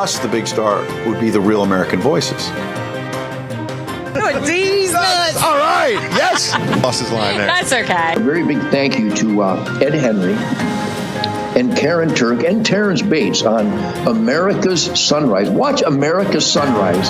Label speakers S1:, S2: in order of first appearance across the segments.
S1: plus the big star would be the Real American Voices.
S2: Jesus!
S1: All right, yes. Lost his line there.
S2: That's okay.
S3: A very big thank you to Ed Henry and Karyn Turk and Terrance Bates on America's Sunrise. Watch America's Sunrise.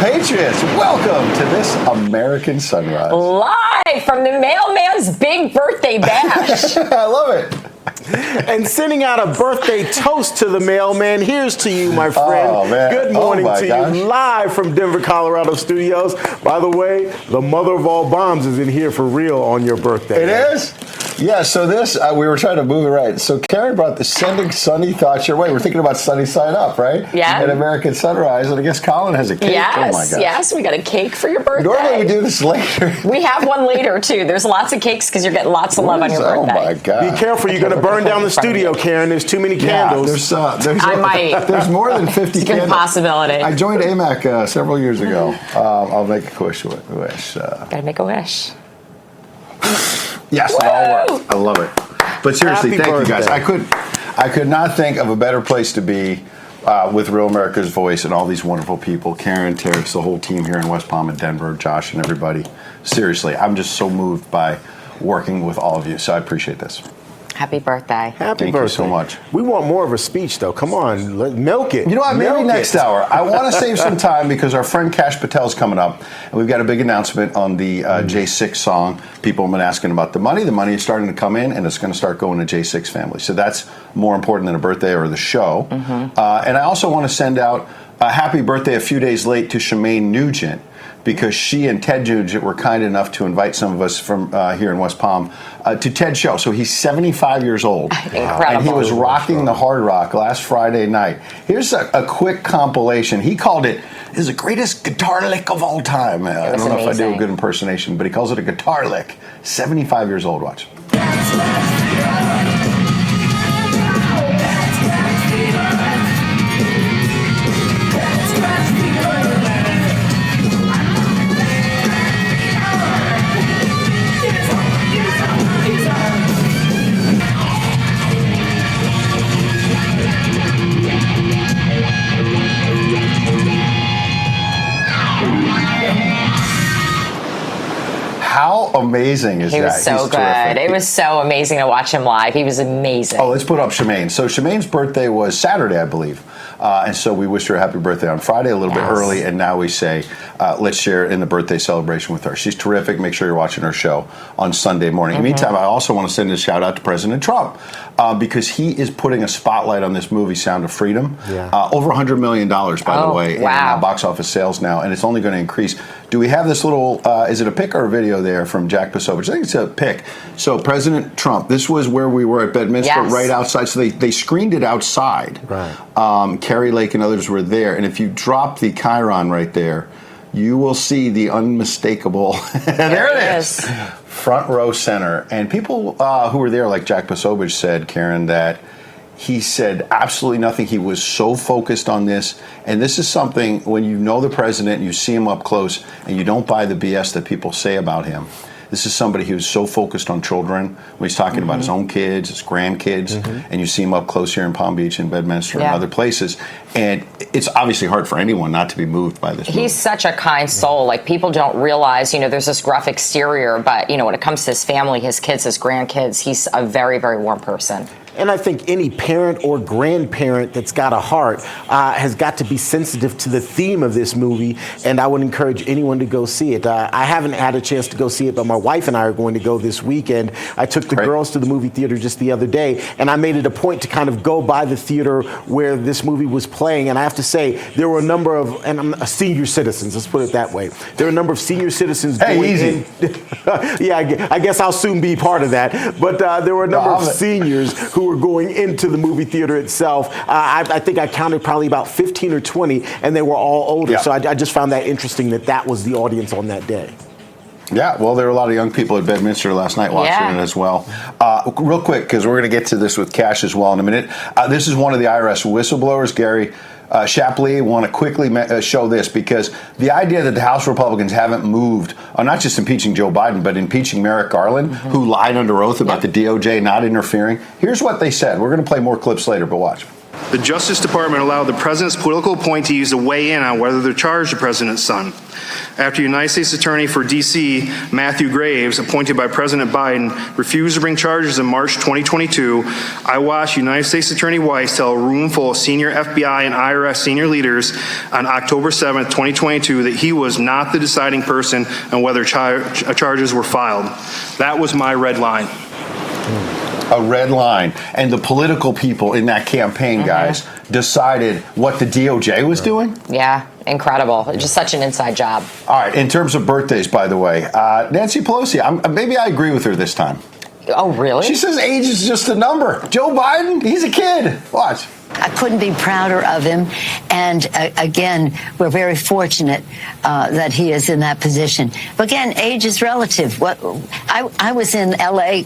S1: Patriots, welcome to this American Sunrise.
S2: Live from the mailman's big birthday bash.
S1: I love it.
S4: And sending out a birthday toast to the mailman. Here's to you, my friend.
S1: Oh, man.
S4: Good morning to
S1: gosh.
S4: you, live from Denver, Colorado studios. By the way, the mother of all bombs is in here for real on your birthday.
S1: It is? Yeah, so this, we were trying to move it right. So Karyn brought the Sending Sunny Thoughts Your Way. We're thinking about Sunny Side Up, right?
S2: Yeah.
S1: At American Sunrise. And I guess Colin has a cake.
S2: Yes,
S1: Oh, my gosh.
S2: yes, we got a cake for your birthday.
S1: Normally we do this later.
S2: We have one later, too. There's lots of cakes because you're getting lots of love on your birthday.
S1: Oh, my God.
S4: Be careful, you're going to burn down the studio, Karen. There's too many candles.
S1: Yeah,
S2: I might.
S1: There's more than 50
S2: It's a good
S1: candles.
S2: possibility.
S1: I joined AMAC several years ago. I'll make a wish.
S2: Gotta make a wish.
S1: Yes, it all works. I love it. But seriously,
S4: Happy
S1: thank you guys.
S4: birthday.
S1: I could not think of a better place to be with Real America's Voice and all these wonderful people. Karyn, Terrance, the whole team here in West Palm and Denver, Josh and everybody. Seriously, I'm just so moved by working with all of you. So I appreciate this.
S2: Happy birthday.
S4: Happy
S1: Thank
S4: birthday.
S1: you so much.
S4: We want more of a speech, though. Come on, milk it.
S1: You know what? Maybe
S4: Milk
S1: next
S4: it.
S1: hour. I want to save some time because our friend Cash Patel's coming up, and we've got a big announcement on the J6 song. People have been asking about the money. The money is starting to come in, and it's going to start going to J6 family. So that's more important than a birthday or the show. And I also want to send out a happy birthday a few days late to Shemaine Nugent, because she and Ted Nugent were kind enough to invite some of us from here in West Palm to Ted's show. So he's 75 years old.
S2: Incredible.
S1: And he was rocking the Hard Rock last Friday night. Here's a quick compilation. He called it the greatest guitar lick of all time. I don't know if I do a good impersonation, but he calls it a guitar lick. 75 years old. Watch. How amazing is that?
S2: He was so
S1: He's
S2: good.
S1: terrific.
S2: It was so amazing to watch him live. He was amazing.
S1: Oh, let's put up Shemaine. So Shemaine's birthday was Saturday, I believe. And so we wished her a happy birthday on Friday, a little bit early, and now we say, let's share in the birthday celebration with her. She's terrific. Make sure you're watching her show on Sunday morning. In the meantime, I also want to send a shout out to President Trump because he is putting a spotlight on this movie, Sound of Freedom.
S4: Yeah.
S1: Over $100 million, by the way,
S2: wow.
S1: in box office sales now, and it's only going to increase. Do we have this little, is it a pic or a video there from Jack Pasovich? I think it's a pic. So President Trump, this was where we were at Bedminster, right outside. So they screened it outside.
S4: Right.
S1: Carrie Lake and others were there. And if you drop the Chiron right there, you will see the unmistakable, there it is, front row center. And people who were there, like Jack Pasovich said, Karyn, that he said absolutely nothing. He was so focused on this. And this is something, when you know the president, you see him up close, and you don't buy the BS that people say about him. This is somebody who's so focused on children when he's talking about his own kids, his grandkids, and you see him up close here in Palm Beach and Bedminster and other places. And it's obviously hard for anyone not to be moved by this movie.
S2: He's such a kind soul. Like, people don't realize, there's this gruff exterior, but, when it comes to his family, his kids, his grandkids, he's a very, very warm person.
S4: And I think any parent or grandparent that's got a heart has got to be sensitive to the theme of this movie, and I would encourage anyone to go see it. I haven't had a chance to go see it, but my wife and I are going to go this weekend. I took the girls to the movie theater just the other day, and I made it a point to kind of go by the theater where this movie was playing, and I have to say, there were a number of, and I'm senior citizens, let's put it that way. There were a number of senior citizens going in. Yeah, I guess I'll soon be part of that, but there were a number of seniors who were going into the movie theater itself. I think I counted probably about 15 or 20, and they were all older.
S1: Yeah.
S4: So I just found that interesting that was the audience on that day.
S1: Yeah, well, there were a lot of young people at Bedminster last night watching it as well. Real quick, because we're going to get to this with Cash as well in a minute. This is one of the IRS whistleblowers, Gary Shapley, want to quickly show this, because the idea that the House Republicans haven't moved on not just impeaching Joe Biden, but impeaching Merrick Garland, who lied under oath about the DOJ not interfering. Here's what they said. We're going to play more clips later, but watch.
S5: The Justice Department allowed the president's political appointees to weigh in on whether to charge the president's son. After United States Attorney for D.C. Matthew Graves, appointed by President Biden, refused to bring charges in March 2022, I watched United States Attorney Weiss tell a room full of senior FBI and IRS senior leaders on October 7th, 2022, that he was not the deciding person on whether charges were filed. That was my red line.
S1: A red line. And the political people in that campaign, guys, decided what the DOJ was doing?
S2: Yeah, incredible. Just such an inside job.
S1: All right, in terms of birthdays, by the way, Nancy Pelosi, maybe I agree with her this time.
S2: Oh, really?
S1: She says age is just a number. Joe Biden, he's a kid. Watch.
S6: I couldn't be prouder of him. And again, we're very fortunate that he is in that position. But again, age is relative. I was in L.A.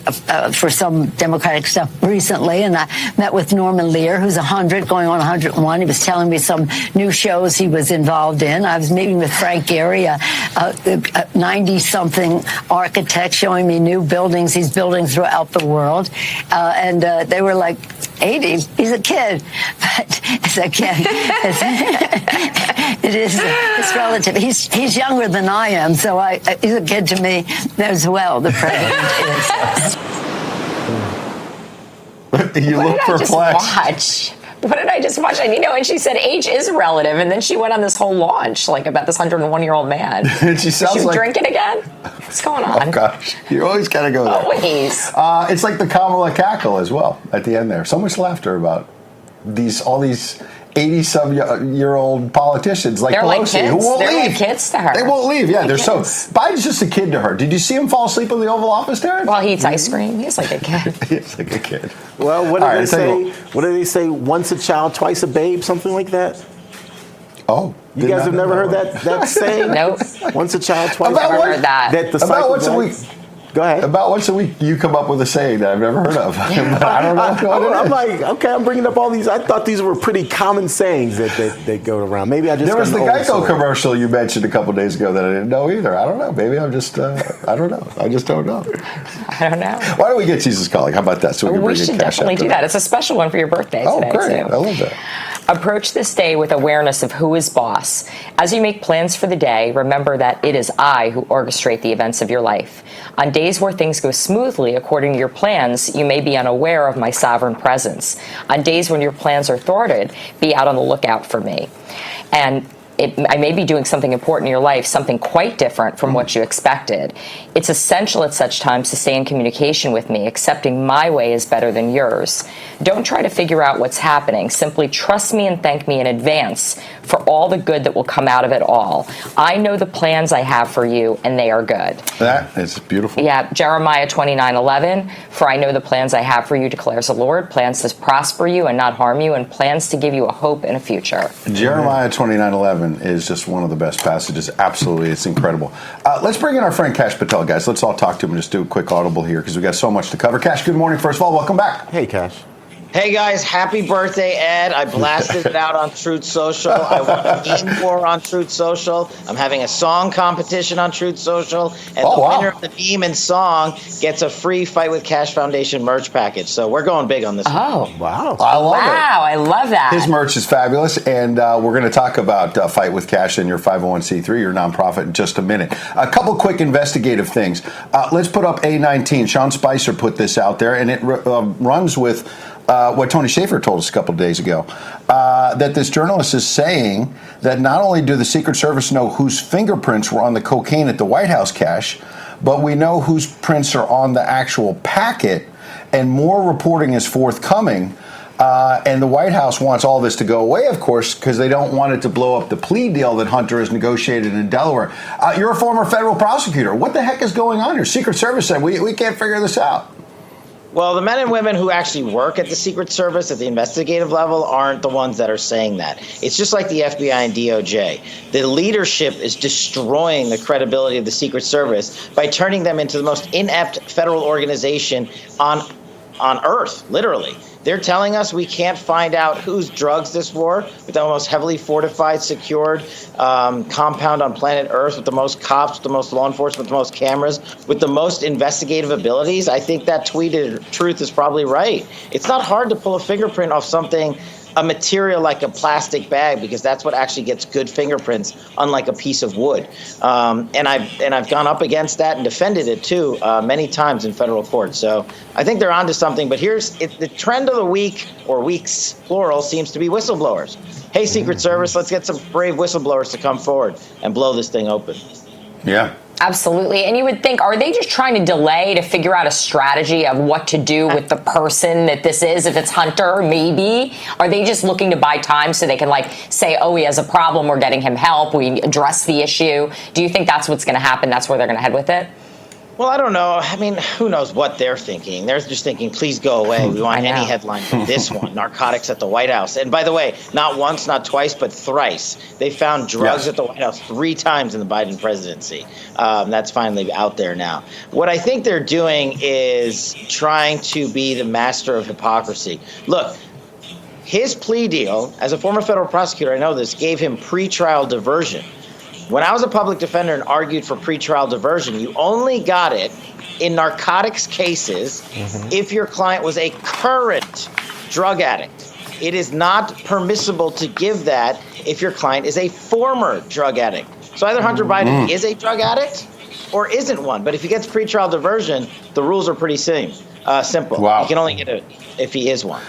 S6: For some Democratic stuff recently, and I met with Norman Lear, who's 100, going on 101. He was telling me some new shows he was involved in. I was meeting with Frank Gehry, a 90-something architect, showing me new buildings he's building throughout the world. And they were like, 80, he's a kid. But again, it's relative. He's younger than I am, so he's a kid to me as well. The president is.
S1: You look perplexed.
S2: What did I just watch? And and she said age is relative, and then she went on this whole launch, like about this 101-year-old man.
S1: And she sounds like
S2: drinking again. What's going on?
S1: Oh gosh, you always gotta go there.
S2: Always.
S1: It's like the Kamala cackle as well at the end there. So much laughter about all these 80-some-year-old politicians like
S2: They're
S1: Pelosi,
S2: like kids.
S1: who won't
S2: They're
S1: leave.
S2: like kids to her.
S1: They won't leave. Yeah, they're
S2: kids.
S1: so. Biden's just a kid to her. Did you see him fall asleep in the Oval Office, Terrance?
S2: Well, he eats ice cream. He's like a kid.
S1: He's like a kid.
S4: Well, what
S1: All
S4: do
S1: right,
S4: they say? What do they say? Once a child, twice a babe, something like that.
S1: Oh,
S4: you guys have never heard that saying?
S2: Nope.
S4: Once a child, twice.
S2: I've never heard that.
S4: That the
S1: about once a week.
S4: Go ahead.
S1: About once a week, you come up with a saying that I've never heard of. But I don't know what it is.
S4: I'm like, okay, I'm bringing up all these. I thought these were pretty common sayings that go around. Maybe I just.
S1: There was the
S4: got an old
S1: Geico
S4: soul.
S1: commercial you mentioned a couple days ago that I didn't know either. I don't know. Maybe I'm just. I don't know. I just don't know.
S2: I don't know.
S1: Why don't we get Jesus Calling? How about that? So we
S2: should definitely do that. It's a special one for your birthday today.
S1: Oh, great.
S2: Too.
S1: I love that.
S2: Approach this day with awareness of who is boss. As you make plans for the day, remember that it is I who orchestrate the events of your life. On days where things go smoothly according to your plans, you may be unaware of my sovereign presence. On days when your plans are thwarted, be out on the lookout for me. And I may be doing something important in your life, something quite different from what you expected. It's essential at such times to stay in communication with me, accepting my way is better than yours. Don't try to figure out what's happening. Simply trust me and thank me in advance for all the good that will come out of it all. I know the plans I have for you, and they are good.
S1: That is beautiful.
S2: Yeah, Jeremiah 29:11. For I know the plans I have for you, declares the Lord, plans to prosper you and not harm you, and plans to give you a hope and a future.
S1: Jeremiah 29:11 is just one of the best passages. Absolutely, it's incredible. Let's bring in our friend Kash Patel, guys. Let's all talk to him and just do a quick audible here because we got so much to cover. Kash, good morning. First of all, welcome back.
S4: Hey, Kash.
S7: Hey guys, happy birthday, Ed. I blasted it out on Truth Social. I won a game war on Truth Social. I'm having a song competition on Truth Social. And the winner of the meme and song gets a free Fight with Cash Foundation merch package. So we're going big on this one.
S2: Oh,
S4: wow.
S1: I love it.
S2: Wow, I love that.
S1: His merch is fabulous, and we're going to talk about Fight with Cash and your 501c3, your nonprofit, in just a minute. A couple quick investigative things. Let's put up A19. Sean Spicer put this out there, and it runs with what Tony Shaffer told us a couple of days ago, that this journalist is saying that not only do the Secret Service know whose fingerprints were on the cocaine at the White House cache, but we know whose prints are on the actual packet, and more reporting is forthcoming. And the White House wants all this to go away, of course, because they don't want it to blow up the plea deal that Hunter has negotiated in Delaware. You're a former federal prosecutor. What the heck is going on here? Secret Service said, we can't figure this out.
S7: Well, the men and women who actually work at the Secret Service at the investigative level aren't the ones that are saying that. It's just like the FBI and DOJ. The leadership is destroying the credibility of the Secret Service by turning them into the most inept federal organization on on Earth, literally. They're telling us we can't find out whose drugs this were with the most heavily fortified, secured compound on planet Earth, with the most cops, with the most law enforcement, with the most cameras, with the most investigative abilities. I think that tweeted truth is probably right. It's not hard to pull a fingerprint off something, a material like a plastic bag, because that's what actually gets good fingerprints, unlike a piece of wood. And I've gone up against that and defended it too many times in federal court. So I think they're onto something. But the trend of the week, or weeks plural, seems to be whistleblowers. Hey, Secret Service, let's get some brave whistleblowers to come forward and blow this thing open.
S1: Yeah.
S2: Absolutely. And you would think, are they just trying to delay to figure out a strategy of what to do with the person that this is? If it's Hunter, maybe. Are they just looking to buy time so they can say, oh, he has a problem, we're getting him help, we address the issue? Do you think that's what's going to happen? That's where they're going to head with it?
S7: Well, I don't know. I mean, who knows what they're thinking? They're just thinking, please go away. We want any headline from this one. Narcotics at the White House. And by the way, not once, not twice, but thrice. They found drugs at the White House 3 times in the Biden presidency. That's finally out there now. What I think they're doing is trying to be the master of hypocrisy. Look, his plea deal, as a former federal prosecutor, I know this, gave him pretrial diversion. When I was a public defender and argued for pretrial diversion, you only got it in narcotics cases if your client was a current drug addict. It is not permissible to give that if your client is a former drug addict. So either Hunter Biden is a drug addict or isn't one. But if he gets pretrial diversion, the rules are pretty simple.
S1: Wow.
S7: You can only get it if he is one.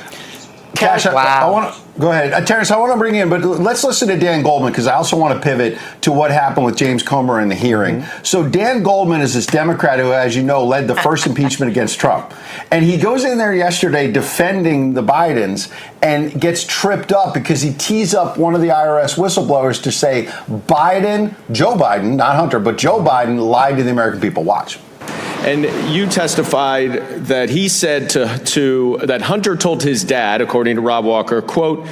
S1: Cash, I want to go ahead. Terrance, I want to bring you in, but let's listen to Dan Goldman, because I also want to pivot to what happened with James Comer in the hearing. So Dan Goldman is this Democrat who, as you know, led the first impeachment against Trump. And he goes in there yesterday defending the Bidens and gets tripped up because he tees up one of the IRS whistleblowers to say Joe Biden, not Hunter, but Joe Biden lied to the American people. Watch.
S8: And you testified that he said that Hunter told his dad, according to Rob Walker, quote,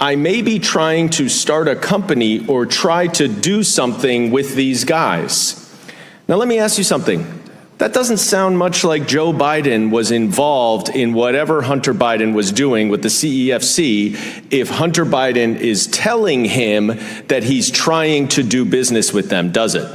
S8: I may be trying to start a company or try to do something with these guys. Now, let me ask you something. That doesn't sound much like Joe Biden was involved in whatever Hunter Biden was doing with the CEFC if Hunter Biden is telling him that he's trying to do business with them, does it?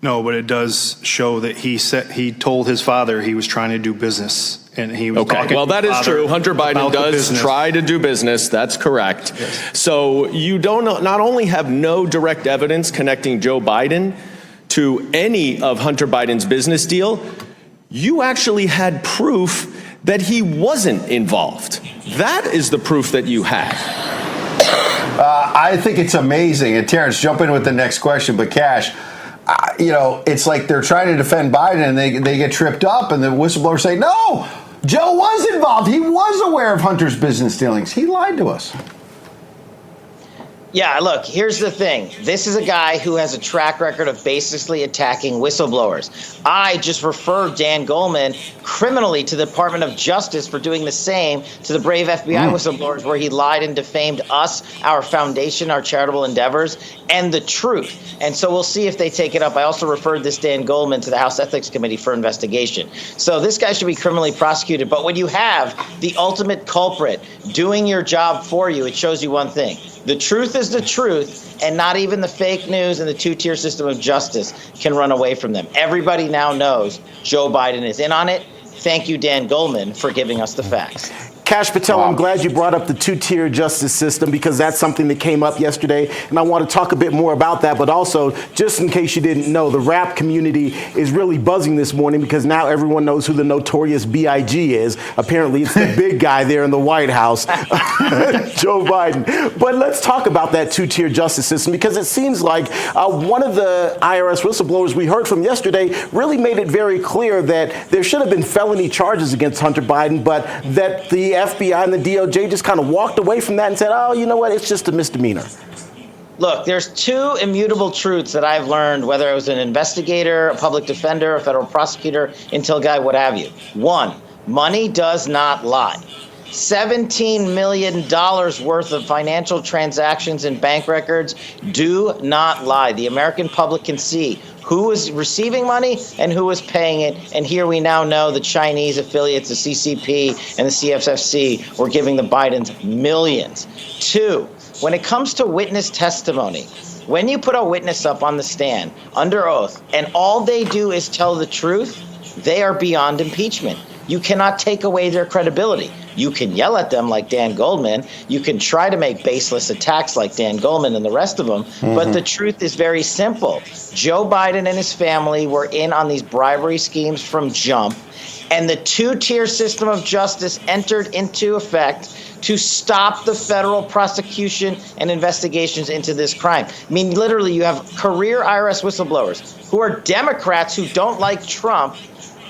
S5: No, but it does show that he told his father he was trying to do business, and he was talking.
S8: Well, that is true. Hunter Biden does try to do business. That's correct. Yes. So you not only have no direct evidence connecting Joe Biden to any of Hunter Biden's business deal, you actually had proof that he wasn't involved. That is the proof that you had.
S1: I think it's amazing. And Terrance, jump in with the next question, but Cash, it's like they're trying to defend Biden and they get tripped up, and the whistleblowers say, no, Joe was involved. He was aware of Hunter's business dealings. He lied to us.
S7: Yeah, look, here's the thing. This is a guy who has a track record of basically attacking whistleblowers. I just referred Dan Goldman criminally to the Department of Justice for doing the same to the brave FBI whistleblowers, where he lied and defamed us, our foundation, our charitable endeavors, and the truth. And so we'll see if they take it up. I also referred this Dan Goldman to the House Ethics Committee for investigation. So this guy should be criminally prosecuted. But when you have the ultimate culprit doing your job for you, it shows you one thing. The truth is the truth, and not even the fake news and the two-tier system of justice can run away from them. Everybody now knows Joe Biden is in on it. Thank you, Dan Goldman, for giving us the facts.
S4: Kash Patel, I'm glad you brought up the two-tier justice system, because that's something that came up yesterday, and I want to talk a bit more about that. But also, just in case you didn't know, the rap community is really buzzing this morning because now everyone knows who the notorious B.I.G. is. Apparently, it's the big guy there in the White House, Joe Biden. But let's talk about that two-tier justice system, because it seems like one of the IRS whistleblowers we heard from yesterday really made it very clear that there should have been felony charges against Hunter Biden, but that the FBI and the DOJ just kind of walked away from that and said, oh, you know what, it's just a misdemeanor.
S7: Look, there's 2 immutable truths that I've learned, whether I was an investigator, a public defender, a federal prosecutor, intel guy, what have you. 1, money does not lie. $17 million worth of financial transactions and bank records do not lie. The American public can see who was receiving money and who was paying it. And here we now know the Chinese affiliates, the CCP and the CFFC, were giving the Bidens millions. 2, when it comes to witness testimony, when you put a witness up on the stand under oath and all they do is tell the truth, they are beyond impeachment. You cannot take away their credibility. You can yell at them like Dan Goldman. You can try to make baseless attacks like Dan Goldman and the rest of them. But the truth is very simple. Joe Biden and his family were in on these bribery schemes from jump. And the 2-tier system of justice entered into effect to stop the federal prosecution and investigations into this crime. I mean, literally, you have career IRS whistleblowers who are Democrats who don't like Trump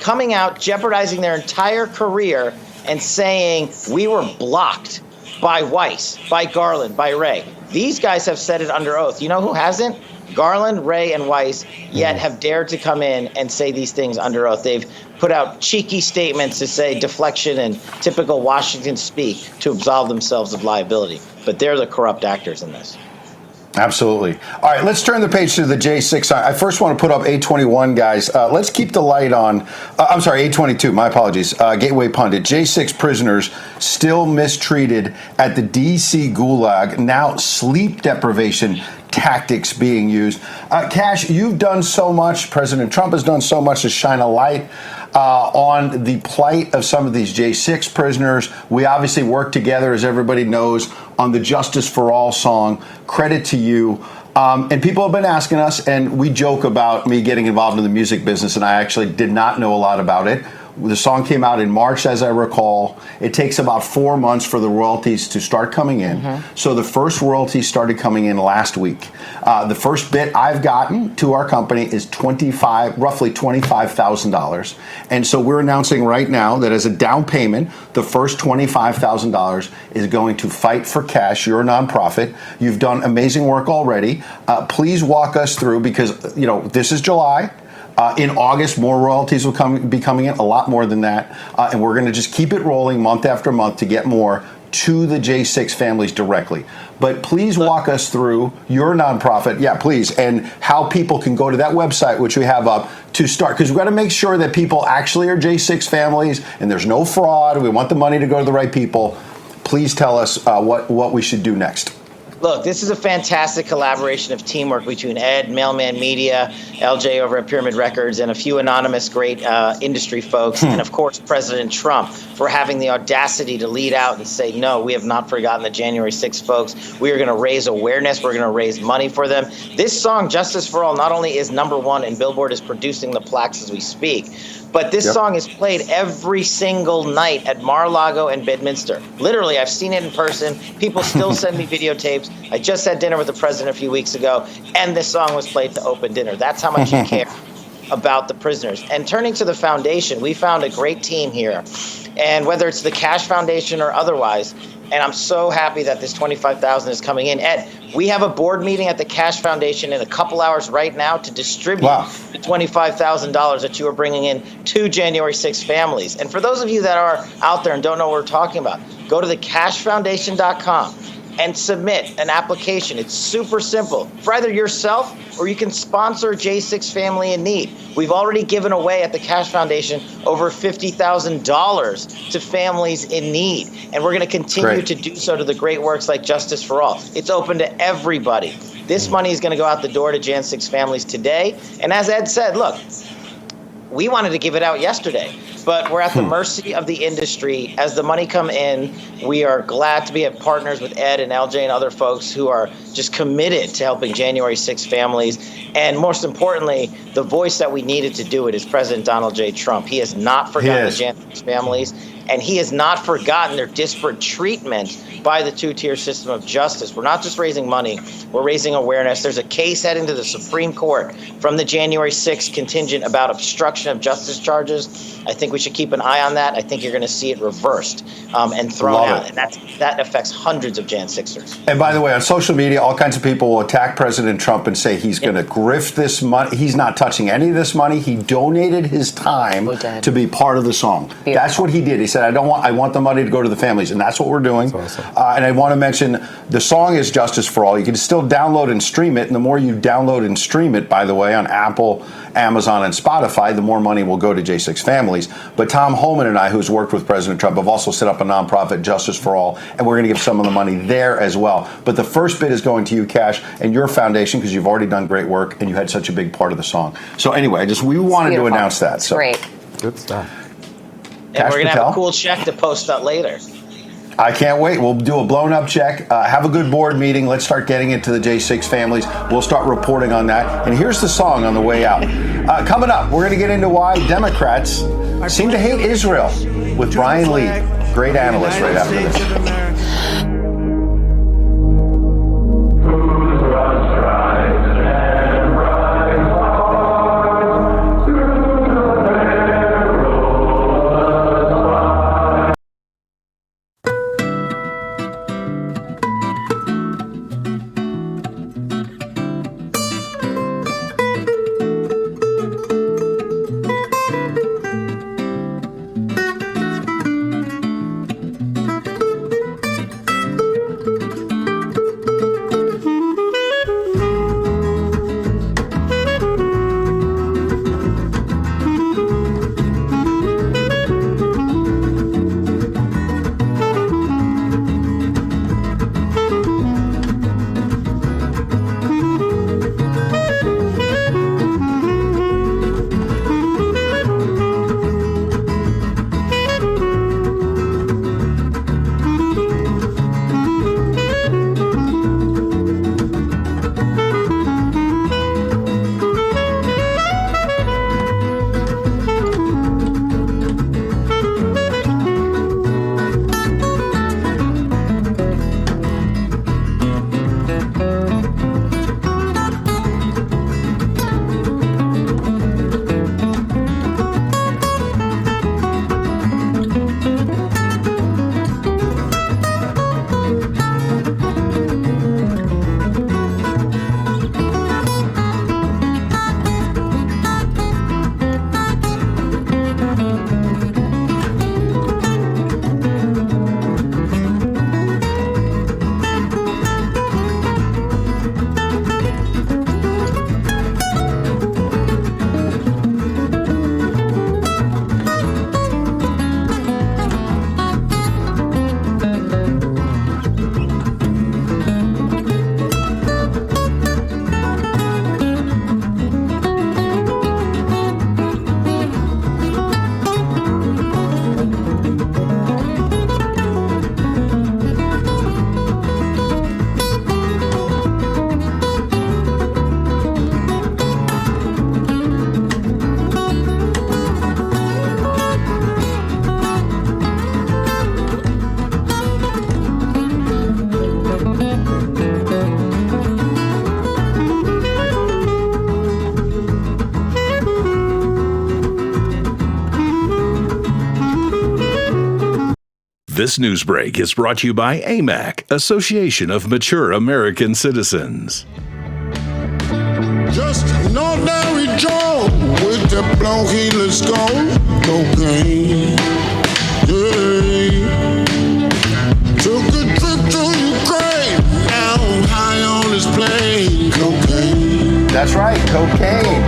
S7: coming out, jeopardizing their entire career and saying, we were blocked by Weiss, by Garland, by Wray. These guys have said it under oath. You know who hasn't? Garland, Wray, and Weiss yet have dared to come in and say these things under oath. They've put out cheeky statements to say deflection and typical Washington speak to absolve themselves of liability. But they're the corrupt actors in this.
S1: Absolutely. All right, let's turn the page to the J6. I first want to put up 821, guys. Let's keep the light on. I'm sorry, 822. My apologies. Gateway Pundit. J6 prisoners still mistreated at the D.C. Gulag. Now sleep deprivation tactics being used. Cash, you've done so much. President Trump has done so much to shine a light on the plight of some of these J6 prisoners. We obviously work together, as everybody knows, on the Justice for All song. Credit to you. And people have been asking us, and we joke about me getting involved in the music business, and I actually did not know a lot about it. The song came out in March, as I recall. It takes about 4 months for the royalties to start coming in. So the first royalties started coming in last week. The first bit I've gotten to our company is roughly $25,000. And so we're announcing right now that as a down payment, the first $25,000 is going to Fight for Cash. You're a nonprofit. You've done amazing work already. Please walk us through, because this is July. In August, more royalties will be coming in, a lot more than that. And we're going to just keep it rolling month after month to get more to the J6 families directly. But please walk us through your nonprofit, yeah, please, and how people can go to that website, which we have up, to start. Because we've got to make sure that people actually are J6 families and there's no fraud. We want the money to go to the right people. Please tell us what we should do next.
S7: Look, this is a fantastic collaboration of teamwork between Ed, Mailman Media, LJ over at Pyramid Records, and a few anonymous great industry folks, and of course President Trump for having the audacity to lead out and say, no, we have not forgotten the January 6th folks. We are going to raise awareness. We're going to raise money for them. This song, Justice for All, not only is #1 and Billboard is producing the plaques as we speak, but this song is played every single night at Mar-a-Lago and Bedminster. Literally, I've seen it in person. People still send me videotapes. I just had dinner with the president a few weeks ago, and this song was played to open dinner. That's how much he cares about the prisoners. And turning to the foundation, we found a great team here. And whether it's the Cash Foundation or otherwise, and I'm so happy that this $25,000 is coming in. Ed, we have a board meeting at the Cash Foundation in a couple hours right now to distribute the $25,000 that you are bringing in to January 6 families. And for those of you that are out there and don't know what we're talking about, go to thecashfoundation.com and submit an application. It's super simple for either yourself or you can sponsor a J6 family in need. We've already given away at the Cash Foundation over $50,000 to families in need. And we're going to continue to do so to the great works like Justice for All. It's open to everybody. This money is going to go out the door to Jan 6 families today. And as Ed said, look, we wanted to give it out yesterday, but we're at the mercy of the industry. As the money come in, we are glad to be partners with Ed and LJ and other folks who are just committed to helping January 6 families. And most importantly, the voice that we needed to do it is President Donald J. Trump. He has not forgotten the January 6 families, and he has not forgotten their disparate treatment by the two-tier system of justice. We're not just raising money, we're raising awareness. There's a case heading to the Supreme Court from the January 6th contingent about obstruction of justice charges. I think we should keep an eye on that. I think you're going to see it reversed and thrown out. And that affects hundreds of Jan 6ers.
S1: And by the way, on social media, all kinds of people will attack President Trump and say he's going to grift this money. He's not touching any of this money. He donated his time to be part of the song. Beautiful. That's what he did. He said, said, I want the money to go to the families, and that's what we're doing. That's awesome. And I want to mention the song is Justice for All. You can still download and stream it, and the more you download and stream it, by the way, on Apple, Amazon, and Spotify, the more money will go to J6 families. But Tom Homan and I, who's worked with President Trump, have also set up a nonprofit, Justice for All, and we're going to give some of the money there as well. But the first bit is going to you, Cash, and your foundation, because you've already done great work, and you had such a big part of the song. So anyway, we wanted to announce that. So
S2: great.
S4: Good stuff.
S7: And we're going to have a cool check to post up later.
S1: I can't wait. We'll do a blown-up check. Have a good board meeting. Let's start getting it to the J6 families. We'll start reporting on that. And here's the song on the way out. Coming up, we're going to get into why Democrats seem to hate Israel with Brian Lee, great analyst, right after this.
S9: This news break is brought to you by AMAC, Association of Mature American Citizens.
S10: Just an ordinary Joe with the blow healers go. Cocaine. Yeah. Took a trip to Ukraine. Now high on his plane. Cocaine.
S1: That's right, cocaine.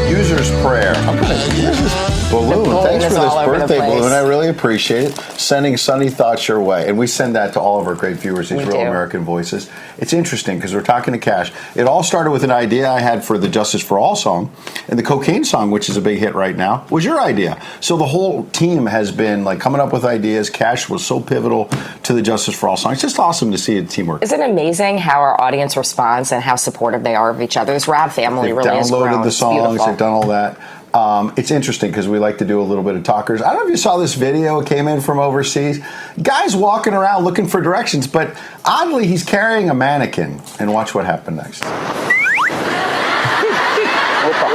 S1: User's prayer. I'm going to use this balloon. Thanks for this birthday balloon. I really appreciate it. Sending sunny thoughts your way. And we send that to all of our great viewers, these real American voices. It's interesting because we're talking to Cash. It all started with an idea I had for the Justice for All song. And the cocaine song, which is a big hit right now, was your idea. So the whole team has been like coming up with ideas. Cash was so pivotal to the Justice for All song. It's just awesome to see the teamwork.
S2: Isn't it amazing how our audience responds and how supportive they are of each other? This Rab family
S1: They've
S2: really has grown.
S1: downloaded the songs. They've done all that. It's interesting because we like to do a little bit of talkers. I don't know if you saw this video. It came in from overseas. Guy's walking around looking for directions, but oddly, he's carrying a mannequin. And watch what happened next.
S11: Opa,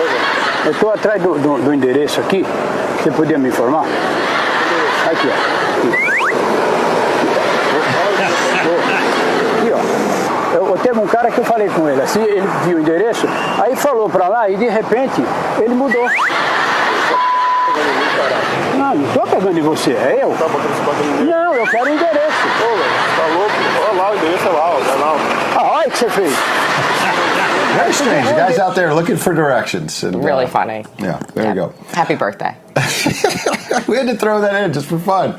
S11: eu estou atrás do endereço aqui. Você podia me informar? Aqui, ó. Aqui, ó. Eu teve cara que eu falei com ele, assim, ele viu o endereço, aí falou pra lá e de repente ele mudou. Não, Não, não estou pegando em você, é eu. Não, eu quero o endereço. Tá louco? Olha lá, o endereço é lá, olha o que você fez.
S1: Very strange. The guy's out there looking for directions. And,
S2: Really funny.
S1: Yeah, there you go.
S2: Happy birthday.
S1: We had to throw that in just for fun.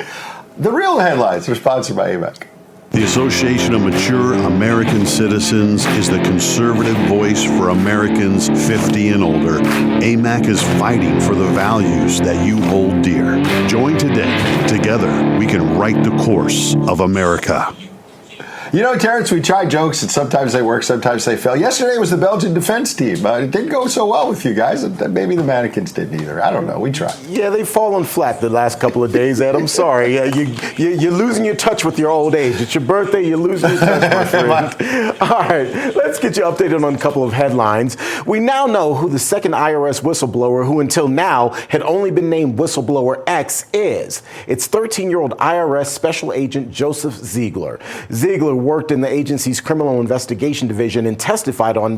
S1: The real headlines are sponsored by AMAC.
S12: The Association of Mature American Citizens is the conservative voice for Americans 50 and older. AMAC is fighting for the values that you hold dear. Join today. Together, we can write the course of America.
S1: You know, Terrance, we try jokes, and sometimes they work, sometimes they fail. Yesterday was the Belgian defense team. It didn't go so well with you guys. Maybe the mannequins didn't either. I don't know. We tried.
S4: Yeah, they've fallen flat the last couple of days, Ed. I'm sorry. You're losing your touch with your old age. It's your birthday. You're losing your touch, my friend. All right, let's get you updated on a couple of headlines. We now know who the second IRS whistleblower, who until now had only been named Whistleblower X, is. It's 13-year-old IRS Special Agent Joseph Ziegler. Ziegler worked in the agency's criminal investigation division and testified on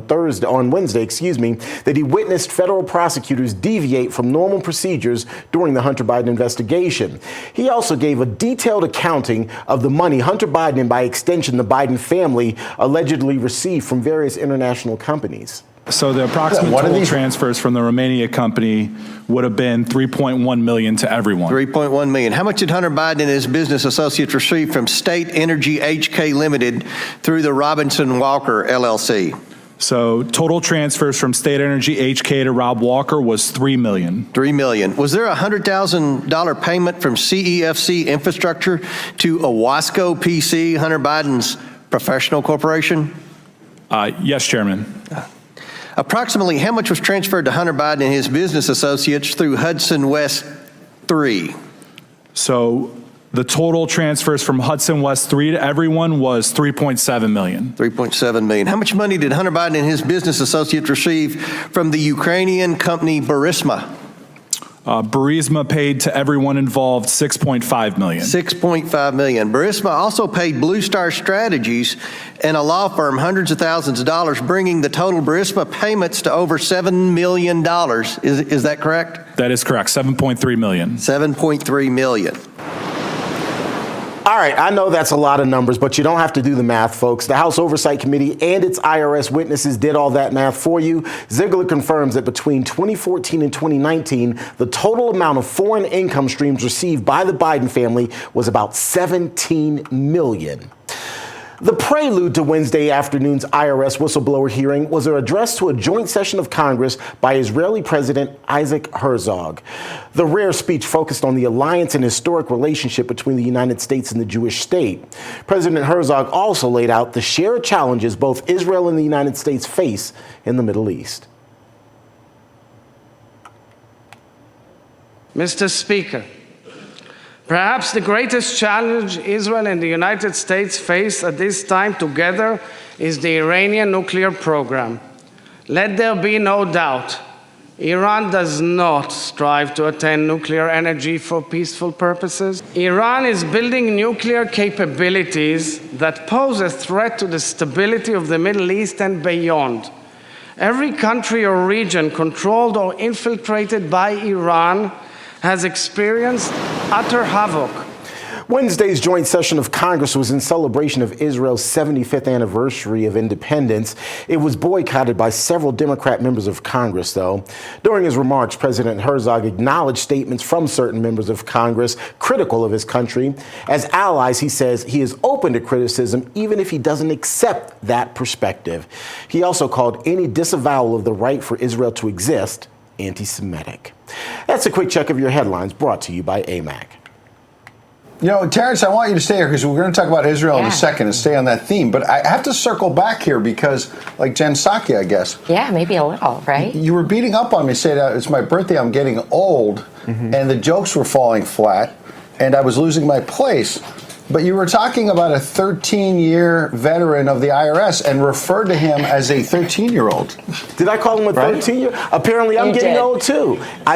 S4: Wednesday, that he witnessed federal prosecutors deviate from normal procedures during the Hunter Biden investigation. He also gave a detailed accounting of the money Hunter Biden and by extension the Biden family allegedly received from various international companies.
S13: So the approximate total transfers from the Romania company would have been $3.1 million to everyone.
S14: $3.1 million. How much did Hunter Biden and his business associates receive from State Energy HK Limited through the Robinson Walker LLC?
S13: So total transfers from State Energy HK to Rob Walker was $3 million.
S14: $3 million. Was there a $100,000 payment from CEFC Infrastructure to Owasco PC, Hunter Biden's professional corporation?
S13: Yes, Chairman.
S14: Approximately how much was transferred to Hunter Biden and his business associates through Hudson West 3?
S13: So the total transfers from Hudson West 3 to everyone was $3.7 million.
S14: $3.7 million. How much money did Hunter Biden and his business associates receive from the Ukrainian company Burisma?
S13: Burisma paid to everyone involved $6.5 million.
S14: $6.5 million. Burisma also paid Blue Star Strategies and a law firm hundreds of thousands of dollars, bringing the total Burisma payments to over $7 million. Is that correct?
S13: That is correct. $7.3 million.
S14: $7.3 million.
S4: All right, I know that's a lot of numbers, but you don't have to do the math, folks. The House Oversight Committee and its IRS witnesses did all that math for you. Ziegler confirms that between 2014 and 2019, the total amount of foreign income streams received by the Biden family was about $17 million. The prelude to Wednesday afternoon's IRS whistleblower hearing was an address to a joint session of Congress by Israeli President Isaac Herzog. The rare speech focused on the alliance and historic relationship between the United States and the Jewish state. President Herzog also laid out the shared challenges both Israel and the United States face in the Middle East.
S15: Mr. Speaker, perhaps the greatest challenge Israel and the United States face at this time together is the Iranian nuclear program. Let there be no doubt, Iran does not strive to attain nuclear energy for peaceful purposes. Iran is building nuclear capabilities that pose a threat to the stability of the Middle East and beyond. Every country or region controlled or infiltrated by Iran has experienced utter havoc.
S4: Wednesday's joint session of Congress was in celebration of Israel's 75th anniversary of independence. It was boycotted by several Democrat members of Congress, though. During his remarks, President Herzog acknowledged statements from certain members of Congress critical of his country. As allies, he says he is open to criticism, even if he doesn't accept that perspective. He also called any disavowal of the right for Israel to exist anti-Semitic. That's a quick check of your headlines brought to you by AMAC.
S1: You know, Terrance, I want you to stay here because we're going to talk about Israel in a second and stay on that theme. But I have to circle back here because, like Jen Psaki, I guess.
S2: Yeah, maybe a little, right?
S1: You were beating up on me, saying it's my birthday, I'm getting old, and the jokes were falling flat, and I was losing my place. but you were talking about a 13-year veteran of the IRS and referred to him as a 13-year-old.
S4: Did I call him a 13-year? Apparently, I'm getting old too.
S1: I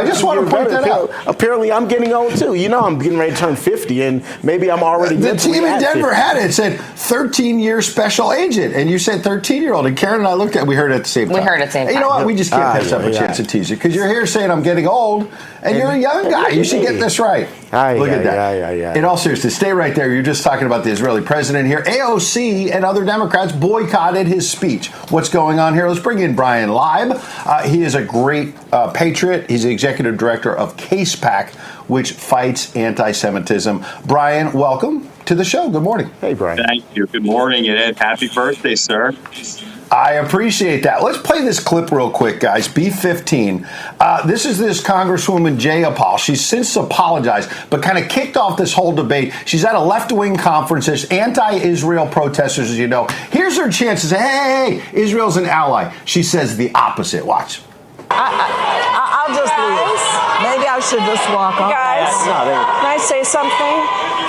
S1: just want to point that out.
S4: Apparently, I'm getting old too. You know, I'm getting ready to turn 50, and maybe I'm already.
S1: The team in Denver had it. It said 13-year special agent, and you said 13-year-old. And Karyn and I looked at it. We heard it at the same time.
S2: We heard it at the same time.
S1: You know what? We just can't pass up a chance to tease you because you're here saying I'm getting old, and you're a young guy. You should get this right. Look at that. In all seriousness, stay right there. You're just talking about the Israeli president here. AOC and other Democrats boycotted his speech. What's going on here? Let's bring in Brian Leib. He is a great patriot. He's the executive director of CasePack, which fights anti-Semitism. Brian, welcome to the show. Good morning.
S4: Hey, Brian.
S16: Thank you. Good morning, and happy birthday, sir.
S1: I appreciate that. Let's play this clip real quick, guys. B15. This is this Congresswoman Jayapal. She's since apologized, but kind of kicked off this whole debate. She's at a left-wing conference. There's anti-Israel protesters, as you know. Here's her chance to say, hey, Israel's an ally. She says the opposite. Watch.
S17: I'll just leave. Maybe I should just walk off.
S18: Guys, can I say something?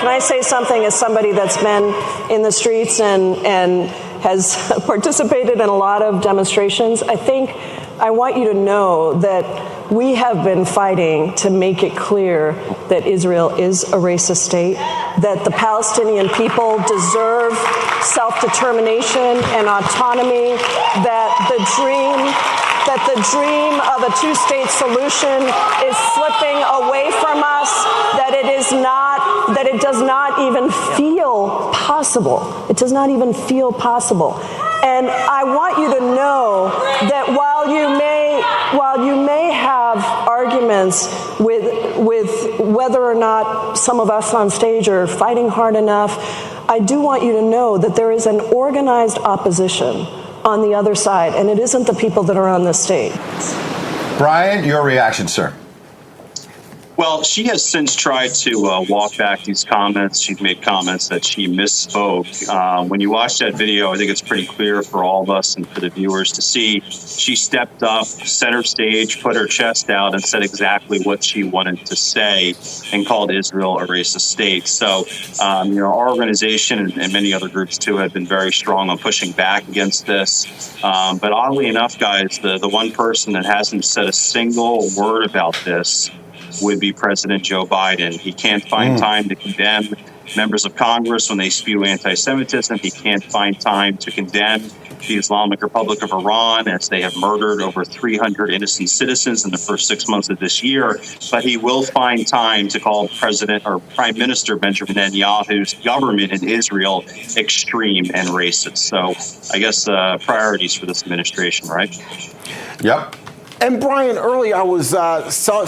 S18: Can I say something as somebody that's been in the streets and has participated in a lot of demonstrations? I want you to know that we have been fighting to make it clear that Israel is a racist state, that the Palestinian people deserve self-determination and autonomy, that the dream of a two-state solution is slipping away from us, that it does not even feel possible. It does not even feel possible. And I want you to know that while you may have arguments with whether or not some of us on stage are fighting hard enough, I do want you to know that there is an organized opposition on the other side, and it isn't the people that are on this stage.
S1: Brian, your reaction, sir.
S16: Well, she has since tried to walk back these comments. She's made comments that she misspoke. When you watch that video, I think it's pretty clear for all of us and for the viewers to see. She stepped up, center stage, put her chest out, and said exactly what she wanted to say and called Israel a racist state. So, our organization and many other groups, too, have been very strong on pushing back against this. But oddly enough, guys, the one person that hasn't said a single word about this would be President Joe Biden. He can't find time to condemn members of Congress when they spew anti-Semitism. He can't find time to condemn the Islamic Republic of Iran as they have murdered over 300 innocent citizens in the first 6 months of this year. But he will find time to call President or Prime Minister Benjamin Netanyahu's government in Israel extreme and racist. So I guess priorities for this administration, right?
S1: Yep.
S4: And Brian, earlier I was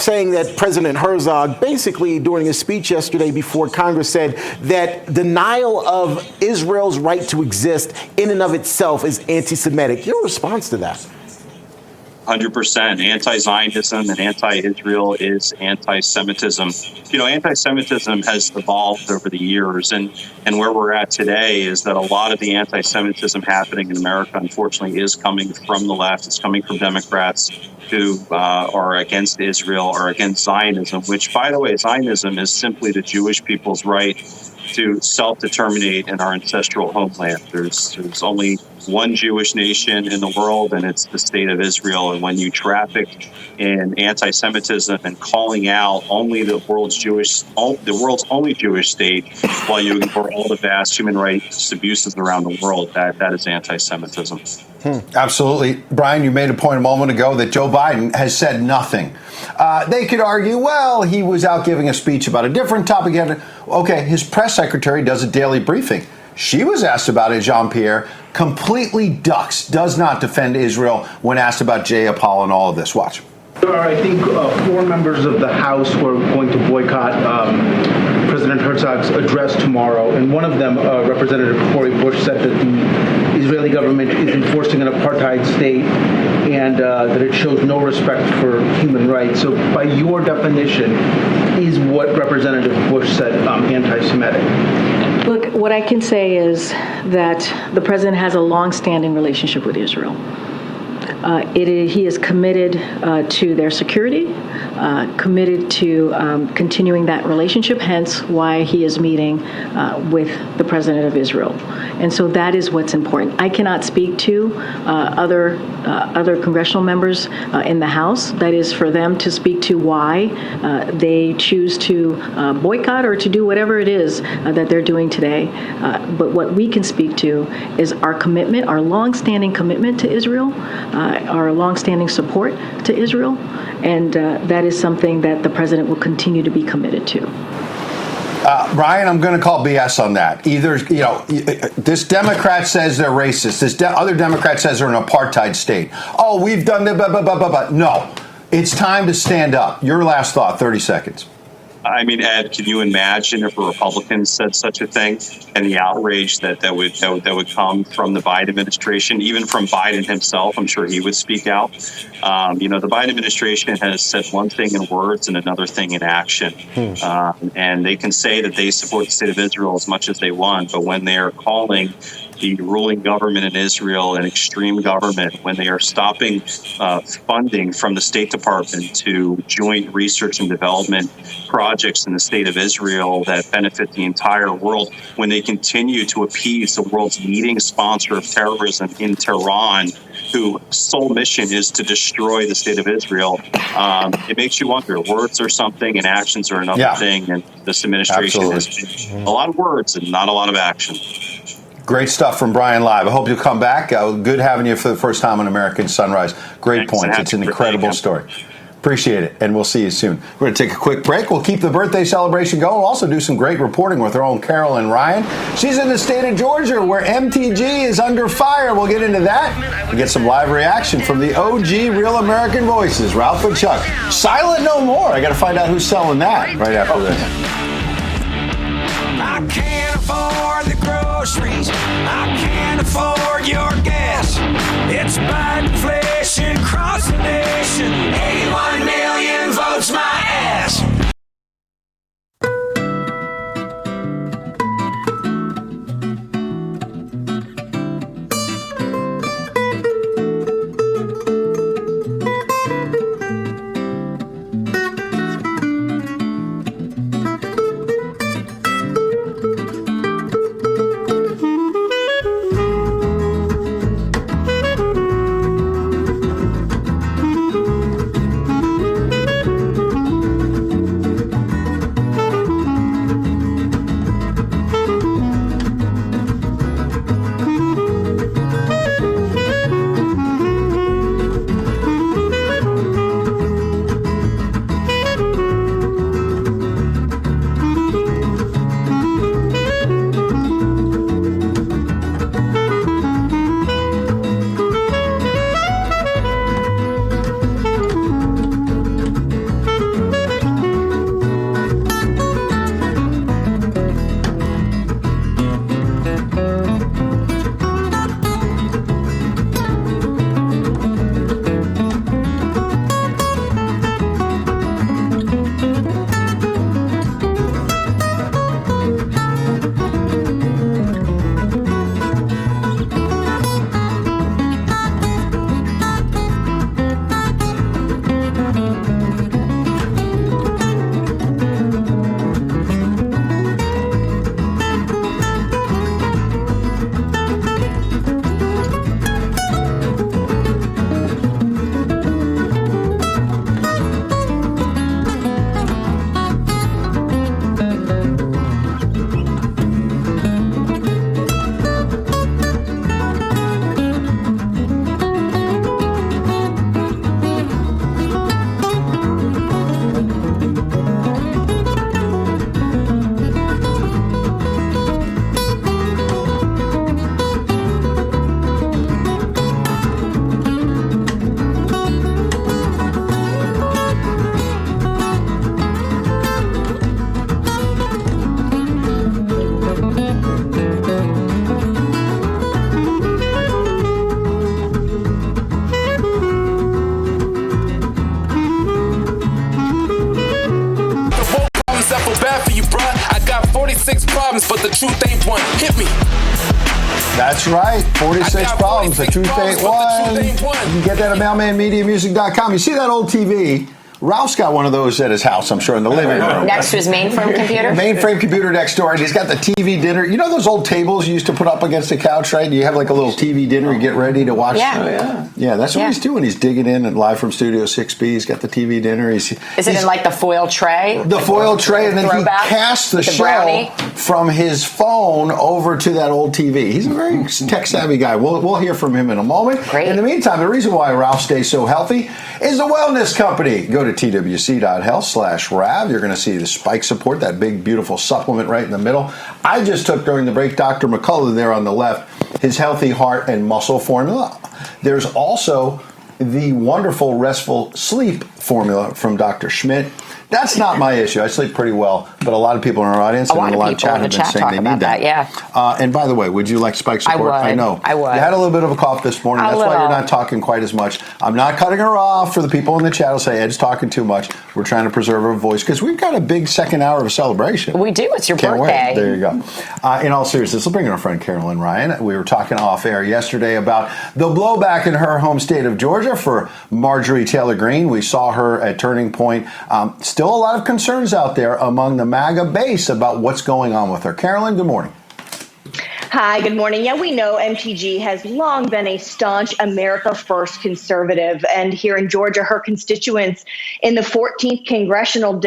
S4: saying that President Herzog basically during his speech yesterday before Congress said that denial of Israel's right to exist in and of itself is anti-Semitic. Your response to that?
S16: 100%. Anti-Zionism and anti-Israel is anti-Semitism. Anti-Semitism has evolved over the years, and where we're at today is that a lot of the anti-Semitism happening in America, unfortunately, is coming from the left. It's coming from Democrats who are against Israel or against Zionism, which, by the way, Zionism is simply the Jewish people's right to self-determinate in our ancestral homeland. There's only one Jewish nation in the world, and it's the state of Israel. And when you traffic in anti-Semitism and calling out only the world's only Jewish state, while you ignore all the vast human rights abuses around the world, that is anti-Semitism.
S1: Absolutely. Brian, you made a point a moment ago that Joe Biden has said nothing. They could argue, well, he was out giving a speech about a different topic. Okay, his press secretary does a daily briefing. She was asked about it, Jean-Pierre, completely ducks, does not defend Israel when asked about Jayapal and all of this. Watch.
S19: There are, I think, 4 members of the House who are going to boycott President Herzog's address tomorrow. And one of them, Representative Cori Bush, said that the Israeli government is enforcing an apartheid state and that it shows no respect for human rights. So by your definition, is what Representative Bush said anti-Semitic?
S20: Look, what I can say is that the president has a long-standing relationship with Israel. He is committed to their security, committed to continuing that relationship, hence why he is meeting with the President of Israel. And so that is what's important. I cannot speak to other congressional members in the House. That is for them to speak to why they choose to boycott or to do whatever it is that they're doing today. But what we can speak to is our commitment, our longstanding commitment to Israel, our longstanding support to Israel, and that is something that the president will continue to be committed to.
S1: Brian, I'm going to call BS on that. Either, this Democrat says they're racist. This other Democrat says they're an apartheid state. Oh, we've done the blah, blah, blah, blah, blah. No, it's time to stand up. Your last thought, 30 seconds.
S16: I mean, Ed, can you imagine if a Republican said such a thing and the outrage that would come from the Biden administration, even from Biden himself? I'm sure he would speak out. The Biden administration has said one thing in words and another thing in action. And they can say that they support the state of Israel as much as they want, but when they are calling the ruling government in Israel an extreme government, when they are stopping funding from the State Department to joint research and development projects in the state of Israel that benefit the entire world, when they continue to appease the world's leading sponsor of terrorism in Tehran, whose sole mission is to destroy the state of Israel, it makes you wonder. Words are something and actions are another thing. And this administration has a lot of words and not a lot of action.
S1: Great stuff from Brian Live. I hope you'll come back. Good having you for the first time on American Sunrise. Great points. It's an incredible story. Appreciate it, and we'll see you soon. We're going to take a quick break. We'll keep the birthday celebration going. We'll also do some great reporting with our own Carolyn Ryan. She's in the state of Georgia, where MTG is under fire. We'll get into that. We'll get some live reaction from the OG Real American Voices, Ralph and Chuck. Silent No More. I got to find out who's selling that right after this.
S21: I can't afford the groceries. I can't afford your gas. It's bad inflation across the nation. 81 million votes my ass.
S22: But the truth ain't one. Hit me.
S1: That's right. 46 problems. The truth ain't one. You can get that at mailmanmediamusic.com. You see that old TV Ralph's got one of those at his house, I'm sure, in the living room.
S2: Next to his mainframe computer?
S1: Mainframe computer next door, and he's got the TV dinner. You know those old tables you used to put up against the couch, right? You have like a little TV dinner, you get ready to watch.
S2: Yeah.
S1: Yeah, that's what he's doing. He's digging in and live from Studio 6B. He's got the TV dinner.
S2: Is it in like the foil tray?
S1: The foil tray, and then he
S2: Throwback?
S1: casts the show
S2: brownie?
S1: from his phone over to that old TV. He's a very tech-savvy guy. We'll hear from him in a moment.
S2: Great.
S1: In the meantime, the reason why Ralph stays so healthy is the Wellness Company. Go to twc.health/Rav. You're going to see the Spike Support, that big, beautiful supplement right in the middle. I just took during the break Dr. McCullough there on the left, his Healthy Heart and Muscle formula. There's also the wonderful Restful Sleep formula from Dr. Schmidt. That's not my issue. I sleep pretty well, but a lot of people in our audience and a lot of chat have been saying they need that. And by the way, would you like Spike Support?
S2: I would.
S1: I know.
S2: I would.
S1: You had a little bit of a cough this morning. That's why you're not talking quite as much. I'm not cutting her off for the people in the chat who say Ed's talking too much. We're trying to preserve her voice because we've got a big second hour of celebration.
S2: We do. It's your
S1: Can't
S2: birthday.
S1: Wait. There you go. In all seriousness, we'll bring in our friend Carolyn Ryan. We were talking off air yesterday about the blowback in her home state of Georgia for Marjorie Taylor Greene. We saw her at Turning Point. Still a lot of concerns out there among the MAGA base about what's going on with her. Carolyn, good morning.
S3: Hi, good morning. Yeah, we know MTG has long been a staunch America First conservative. And here in Georgia, her constituents in the 14th congressional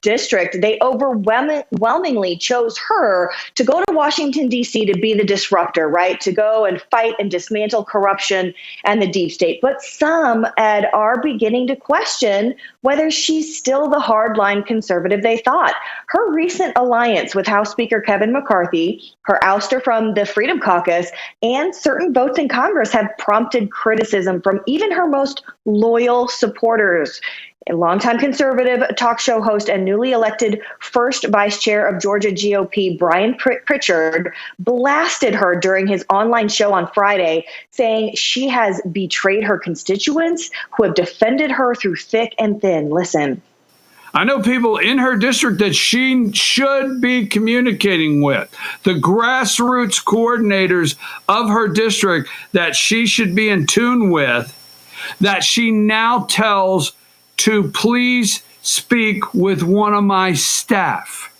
S3: district, they overwhelmingly chose her to go to Washington, D.C. to be the disruptor, right? To go and fight and dismantle corruption and the deep state. But some, Ed, are beginning to question whether she's still the hardline conservative they thought. Her recent alliance with House Speaker Kevin McCarthy, her ouster from the Freedom Caucus, and certain votes in Congress have prompted criticism from even her most loyal supporters. A longtime conservative talk show host and newly elected first vice chair of Georgia GOP, Brian Pritchard, blasted her during his online show on Friday, saying she has betrayed her constituents who have defended her through thick and thin. Listen.
S6: I know people in her district that she should be communicating with, the grassroots coordinators of her district that she should be in tune with, that she now tells to please speak with one of my staff.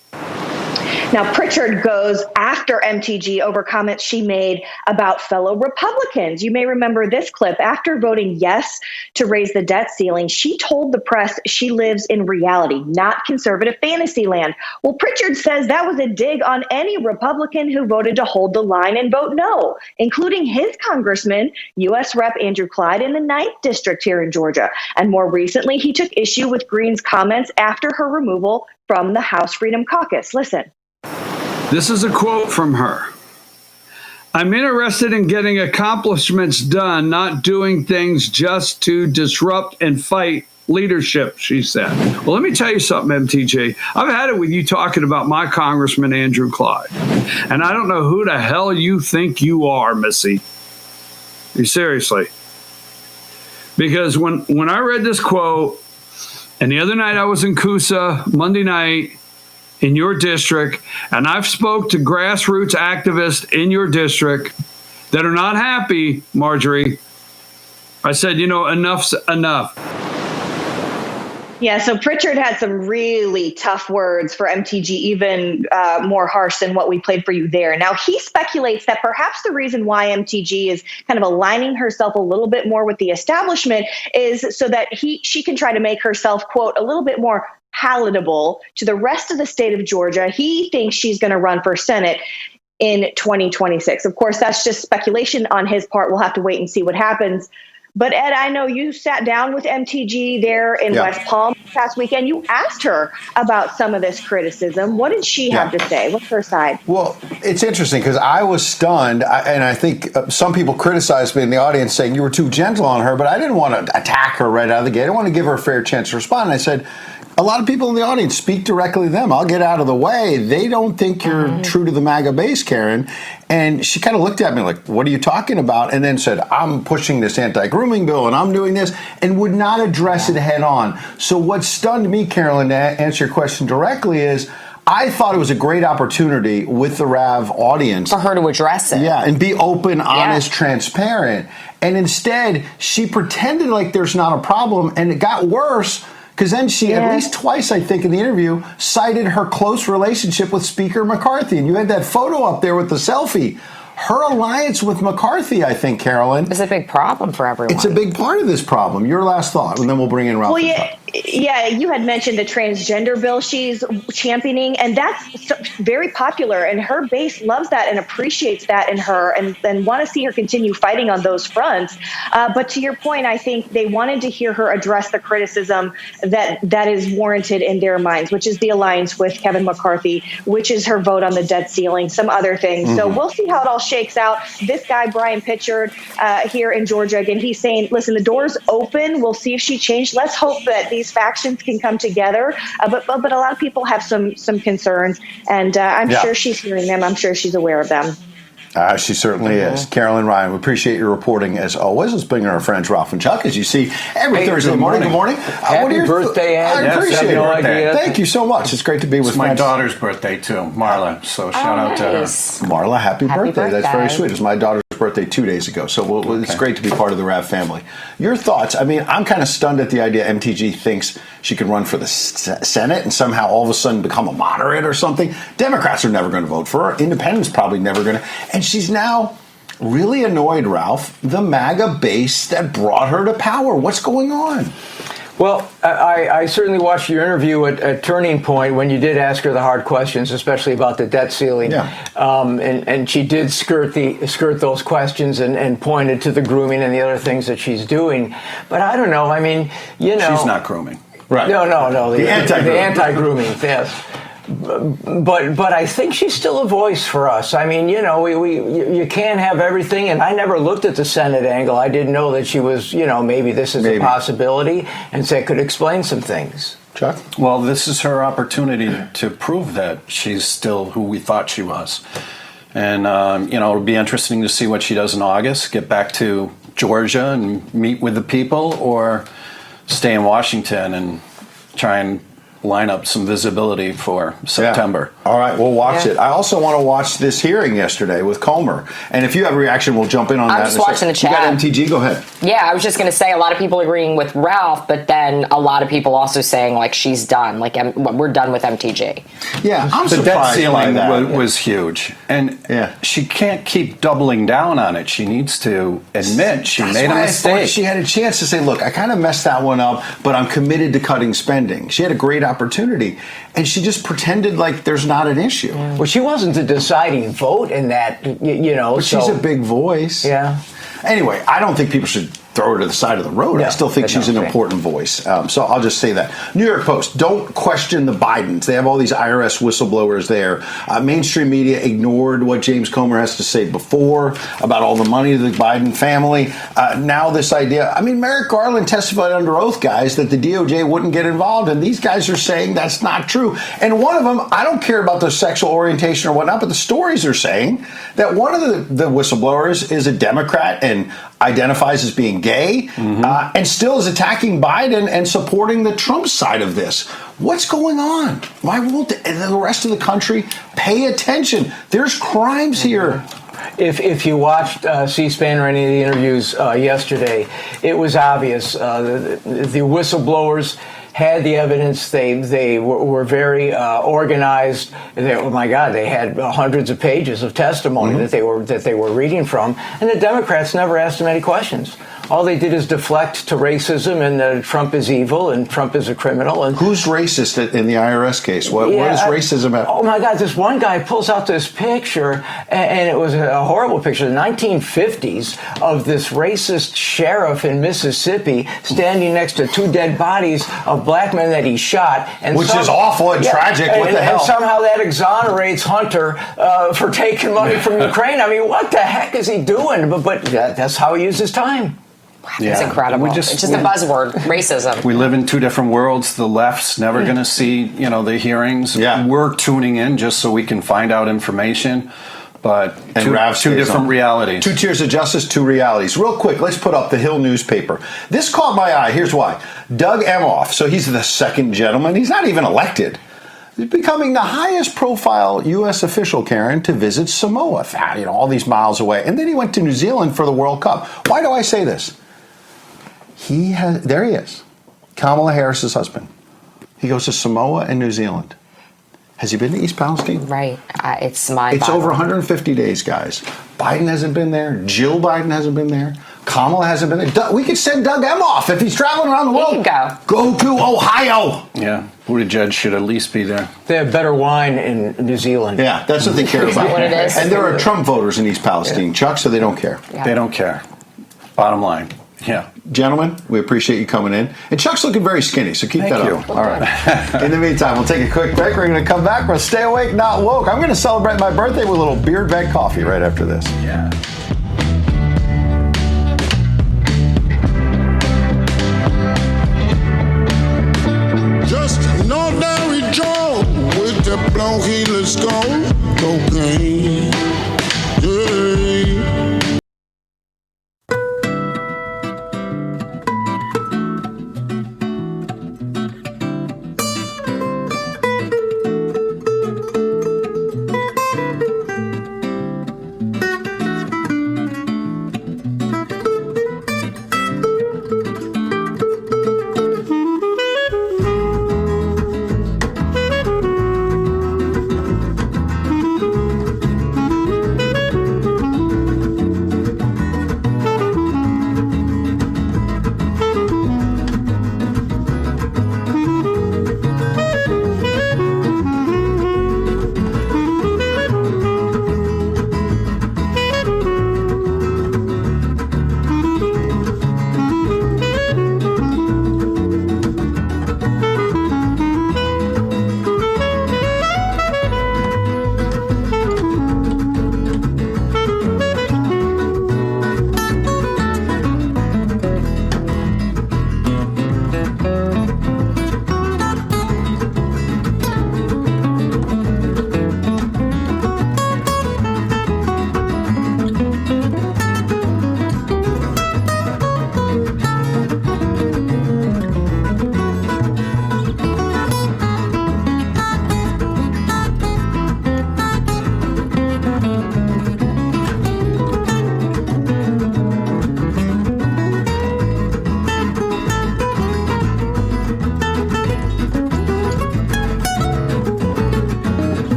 S3: Now, Pritchard goes after MTG over comments she made about fellow Republicans. You may remember this clip. After voting yes to raise the debt ceiling, she told the press she lives in reality, not conservative fantasy land. Well, Pritchard says that was a dig on any Republican who voted to hold the line and vote no, including his congressman, U.S. Rep. Andrew Clyde in the 9th District here in Georgia. And more recently, he took issue with Greene's comments after her removal from the House Freedom Caucus. Listen.
S6: This is a quote from her. I'm interested in getting accomplishments done, not doing things just to disrupt and fight leadership, she said. Well, let me tell you something, MTG. I've had it with you talking about my Congressman, Andrew Clyde. And I don't know who the hell you think you are, Missy. Seriously. Because when I read this quote, and the other night I was in Coosa, Monday night, in your district, and I've spoke to grassroots activists in your district that are not happy, Marjorie. I said, enough's enough.
S3: Yeah, so Pritchard had some really tough words for MTG, even more harsh than what we played for you there. Now, he speculates that perhaps the reason why MTG is kind of aligning herself a little bit more with the establishment is so that she can try to make herself, quote, a little bit more palatable to the rest of the state of Georgia. He thinks she's going to run for Senate in 2026. Of course, that's just speculation on his part. We'll have to wait and see what happens. But Ed, I know you sat down with MTG there in West Palm this past weekend. You asked her about some of this criticism. What did she have to say? What's her side?
S1: Well, it's interesting because I was stunned, and I think some people criticized me in the audience saying you were too gentle on her, but I didn't want to attack her right out of the gate. I want to give her a fair chance to respond. And I said, a lot of people in the audience speak directly to them. I'll get out of the way. They don't think you're true to the MAGA base, Karen. And she kind of looked at me like, what are you talking about? And then said, I'm pushing this anti-grooming bill and I'm doing this, and would not address it head on. So what stunned me, Carolyn, to answer your question directly is, I thought it was a great opportunity with the RAV audience.
S2: For her to address it.
S1: Yeah, and be open, honest, transparent. And instead, she pretended like there's not a problem, and it got worse Because then she, at least twice, I think, in the interview, cited her close relationship with Speaker McCarthy. And you had that photo up there with the selfie. Her alliance with McCarthy, I think, Carolyn,
S2: is a big problem for everyone.
S1: It's a big part of this problem. Your last thought, and then we'll bring in Ralph.
S3: Well, yeah, you had mentioned the transgender bill she's championing, and that's very popular, and her base loves that and appreciates that in her, and want to see her continue fighting on those fronts. But to your point, I think they wanted to hear her address the criticism that is warranted in their minds, which is the alliance with Kevin McCarthy, which is her vote on the debt ceiling, some other things. So we'll see how it all shakes out. This guy, Brian Pitchard, here in Georgia, again, he's saying, listen, the door's open. We'll see if she changed. Let's hope that these factions can come together. But a lot of people have some concerns, and I'm sure she's hearing them. I'm sure she's aware of them.
S1: She certainly is. Carolyn Ryan, we appreciate your reporting as always. Let's bring in our friends Ralph and Chuck, as you see every Thursday morning. Good morning.
S5: Happy birthday, Ed.
S1: I appreciate it.
S5: Idea.
S1: Thank you so much. It's great to be with
S5: my daughter's birthday, too, Marla. So shout out to her.
S1: Marla, happy birthday. That's very sweet. It was my daughter's birthday 2 days ago. So it's great to be part of the Rav family. Your thoughts? I mean, I'm kind of stunned at the idea MTG thinks she can run for the Senate and somehow all of a sudden become a moderate or something. Democrats are never going to vote for her. Independents probably never going to. And she's now really annoyed, Ralph, the MAGA base that brought her to power. What's going on?
S5: Well, I certainly watched your interview at Turning Point when you did ask her the hard questions, especially about the debt ceiling. And she did skirt those questions and pointed to the grooming and the other things that she's doing. But I don't know. I mean, she's
S6: not grooming.
S5: Right. No.
S1: The
S5: anti-grooming, yes. But I think she's still a voice for us. I mean, you can't have everything, and I never looked at the Senate angle. I didn't know that she was, maybe this is a possibility, and so it could explain some things.
S1: Chuck?
S6: Well, this is her opportunity to prove that she's still who we thought she was. And, it'll be interesting to see what she does in August, get back to Georgia and meet with the people, or stay in Washington and try and line up some visibility for September.
S1: Yeah. All right, we'll watch it. I also want to watch this hearing yesterday with Comer. And if you have a reaction, we'll jump in on that.
S2: I'm just watching the chat.
S1: You got MTG? Go ahead.
S2: Yeah, I was just going to say a lot of people agreeing with Ralph, but then a lot of people also saying, like, she's done. Like, we're done with MTG.
S1: Yeah, I'm
S6: the
S1: surprised
S6: debt ceiling
S1: by that.
S6: was huge. And she can't keep doubling down on it. She needs to admit she made a mistake.
S1: I thought she had a chance to say, look, I kind of messed that one up, but I'm committed to cutting spending. She had a great opportunity, and she just pretended like there's not an issue.
S5: Well, she wasn't the deciding vote in that,
S1: But she's a big voice.
S5: Yeah.
S1: Anyway, I don't think people should throw her to the side of the road. I still think she's an important voice. So I'll just say that. New York Post, don't question the Bidens. They have all these IRS whistleblowers there. Mainstream media ignored what James Comer has to say before about all the money of the Biden family. Now this idea, Merrick Garland testified under oath, guys, that the DOJ wouldn't get involved, and these guys are saying that's not true. And one of them, I don't care about their sexual orientation or whatnot, but the stories are saying that one of the whistleblowers is a Democrat and identifies as being gay, and still is attacking Biden and supporting the Trump side of this. What's going on? Why won't the rest of the country pay attention? There's crimes here.
S5: If you watched C-SPAN or any of the interviews yesterday, it was obvious. The whistleblowers had the evidence. They were very organized. Oh my God, they had hundreds of pages of testimony that they were reading from, and the Democrats never asked them any questions. All they did is deflect to racism and Trump is evil and Trump is a criminal. And
S1: who's racist in the IRS case? What is racism about?
S5: Oh my God, this one guy pulls out this picture, and it was a horrible picture, the 1950s, of this racist sheriff in Mississippi standing next to two dead bodies of black men that he shot.
S1: Which is awful and tragic. What the hell?
S5: And somehow that exonerates Hunter for taking money from Ukraine. What the heck is he doing? But that's how he used his time.
S2: It's incredible. It's just a buzzword, racism.
S6: We live in two different worlds. The left's never going to see, the hearings. Yeah. We're tuning in just so we can find out information. But two different realities.
S1: 2 tiers of justice, 2 realities. Real quick, let's put up the Hill newspaper. This caught my eye. Here's why. Doug Emhoff, so he's the second gentleman. He's not even elected. He's becoming the highest profile U.S. official, Karyn, to visit Samoa, all these miles away. And then he went to New Zealand for the World Cup. Why do I say this? There he is. Kamala Harris's husband. He goes to Samoa and New Zealand. Has he been to East Palestine?
S2: Right. It's mind-boggling.
S1: It's over 150 days, guys. Biden hasn't been there. Jill Biden hasn't been there. Kamala hasn't been there. We could send Doug Emhoff if he's traveling around the world.
S2: He can
S1: go to Ohio.
S7: Yeah, Buttigieg should at least be there.
S5: They have better wine in New Zealand.
S1: Yeah, that's what they care about.
S2: Is that what it is?
S1: And there are Trump voters in East Palestine, Chuck, so they don't care.
S2: Yeah.
S7: They don't care. Bottom line. Yeah.
S1: Gentlemen, we appreciate you coming in. And Chuck's looking very skinny, so keep that up. All right. In the meantime, we'll take a quick break. We're going to come back. We'll stay awake, not woke. I'm going to celebrate my birthday with a little beard vet coffee right after this.
S7: Yeah.
S10: Just an ordinary Joe with the blow heelers go. Cocaine. Yeah.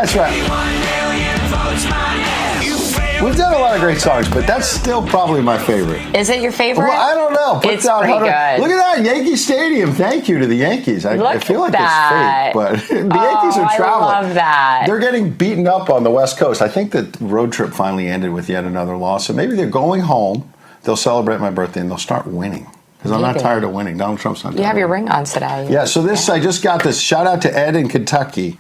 S1: That's right. We've done a lot of great songs, but that's still probably my favorite.
S2: Is it your favorite?
S1: Well, I don't know.
S2: It's pretty good.
S1: Look at that, Yankee Stadium. Thank you to the Yankees. I feel like
S2: that.
S1: it's fake, but the Yankees are traveling.
S2: I love that.
S1: They're getting beaten up on the West Coast. I think the road trip finally ended with yet another loss. So maybe they're going home. They'll celebrate my birthday and they'll start winning. Because I'm not tired of winning. Donald Trump's not tired.
S2: You have your ring on today.
S1: Yeah, so this, I just got this. Shout out to Ed in Kentucky.